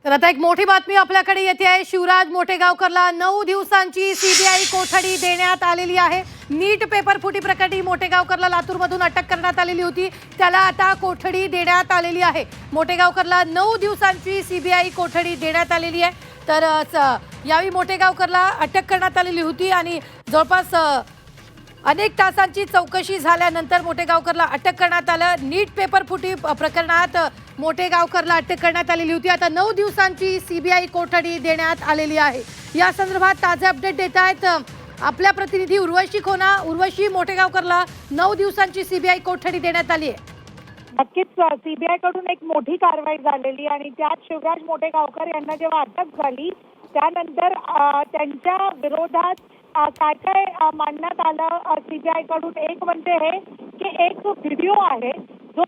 तर आता एक मोठी बातमी आपल्याकडे येते आहे। शिवराज मोठेगावकरला 9 दिवसांची सीबीआय कोठडी देण्यात आलेली आहे। नीट पेपर फुटी प्रकरणी मोठेगावकरला लातूरमधून अटक करण्यात आलेली होती, त्याला आता कोठडी देण्यात आलेली आहे। मोठेगावकरला 9 दिवसांची सीबीआय कोठडी देण्यात आलेली आहे। तर यावेळी मोठेगावकरला अटक करण्यात आलेली होती आणि जवळपास अनेक तासांची चौकशी झाल्यानंतर मोठेगावकरला अटक करण्यात आलं। नीट पेपर फुटी प्रकरणात मोठेगावकरला अटक करण्यात आलेली होती। आता 9 दिवसांची सीबीआय कोठडी देण्यात आलेली आहे। या संदर्भात ताजे अपडेट देत आहेत आपल्या प्रतिनिधी उर्वशी खोना। उर्वशी, मोठेगावकरला 9 दिवसांची सीबीआय कोठडी देण्यात आली आहे। नक्कीच सीबीआय कडून एक मोठी कारवाई झालेली आणि त्यात शिवराज मोठेगावकर यांना जेव्हा अटक झाली त्यानंतर त्यांच्या विरोधात काय काय मांडण्यात आलं सीबीआय कडून। एक म्हणजे हे की एक व्हिडिओ आहे जो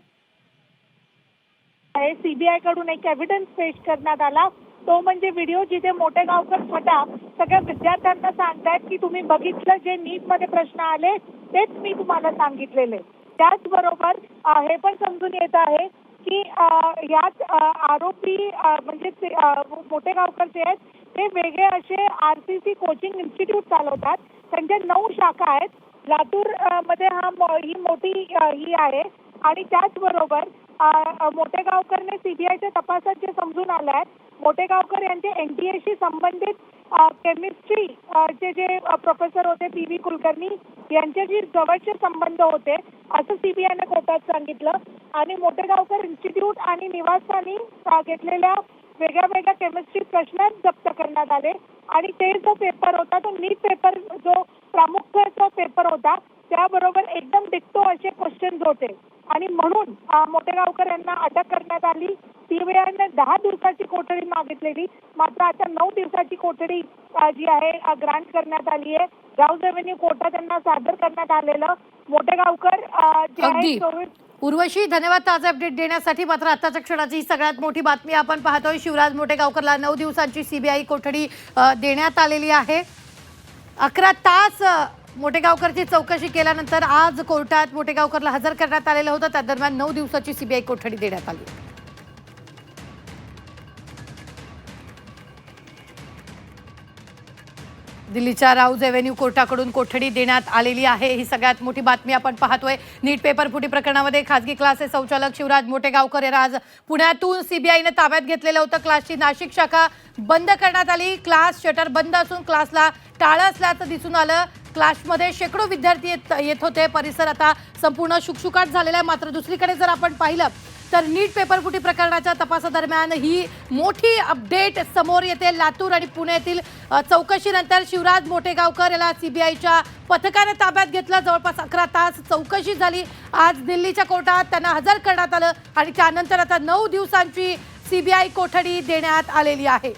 सीबीआय कडून एक एव्हिडन्स पेश करण्यात आला, तो म्हणजे व्हिडिओ जिथे मोठेगावकर स्वतः सगळ्या विद्यार्थ्यांना सांगतायत की तुम्ही बघितलं जे नीट मध्ये प्रश्न आले तेच मी तुम्हाला सांगितलेले। त्याचबरोबर हे पण समजून येत आहे की यात आरोपी म्हणजे मोठेगावकर जे आहेत ते वेगळे असे आरसीसी कोचिंग इन्स्टिट्यूट चालवतात। त्यांच्या 9 शाखा आहेत। लातूर मध्ये ही मोठी ही आहे आणि त्याचबरोबर मोठेगावकरने सीबीआयच्या तपासात जे समजून आलं आहे, मोठेगावकर यांचे एनटीएशी संबंधित केमिस्ट्री चे जे प्रोफेसर होते पी.व्ही. कुलकर्णी यांच्याशी जवळचे संबंध होते असं सीबीआयने कोर्टात सांगितलं। आणि मोठेगावकर इन्स्टिट्यूट आणि निवासस्थानी घेतलेल्या वेगळ्या वेगळ्या केमिस्ट्री प्रश्न जप्त करण्यात आले आणि ते जो पेपर होता तो नीट पेपर जो प्रामुख्याचा पेपर होता त्याबरोबर एकदम डिक्टो असे क्वेश्चन्स होते आणि म्हणून मोठेगावकर यांना अटक करण्यात आली। सीबीआयने 10 दिवसाची कोठडी मागितलेली, मात्र आता 9 दिवसाची कोठडी जी आहे ग्रांट करण्यात आली आहे। राऊज रेव्हेन्यू कोर्टात त्यांना सादर करण्यात आलेलं मोठेगावकर जे आहे। उर्वशी, धन्यवाद ताजे अपडेट देण्यासाठी। मात्र आताच्या क्षणाची सगळ्यात मोठी बातमी आपण पाहतोय, शिवराज मोठेगावकरला 9 दिवसांची सीबीआय कोठडी देण्यात आलेली आहे। 11 तास मोठेगावकरची चौकशी केल्यानंतर आज कोर्टात मोठेगावकरला हजर करण्यात आलेलं होतं। त्या दरम्यान 9 दिवसाची सीबीआय कोठडी देण्यात आली। दिल्लीच्या राऊज एव्हेन्यू कोर्टाकडून कोठडी देण्यात आलेली आहे। ही सगळ्यात मोठी बातमी आपण पाहतोय। नीट पेपर फुटी प्रकरणामध्ये खासगी क्लासचे संचालक शिवराज मोठेगावकर यांना आज पुण्यातून सीबीआयने ताब्यात घेतलेलं होतं। क्लासची नाशिक शाखा बंद करण्यात आली। क्लास शटर बंद असून क्लासला टाळं असल्याचं दिसून आलं। क्लासमध्ये शेकडो विद्यार्थी येत होते। परिसर आता संपूर्ण शुकशुकाट झालेला आहे। मात्र दुसरीकडे जर आपण पाहिलं तर नीट पेपर फुटी प्रकरणाच्या तपासादरम्यान ही मोठी अपडेट समोर येते। लातूर आणि पुण्यातील चौकशीनंतर शिवराज मोठेगावकर याला सीबीआयच्या पथकाने ताब्यात घेतलं। जवळपास 11 तास चौकशी झाली। आज दिल्लीच्या कोर्टात त्यांना हजर करण्यात आलं आणि त्यानंतर आता 9 दिवसांची सीबीआय कोठडी देण्यात आलेली आहे।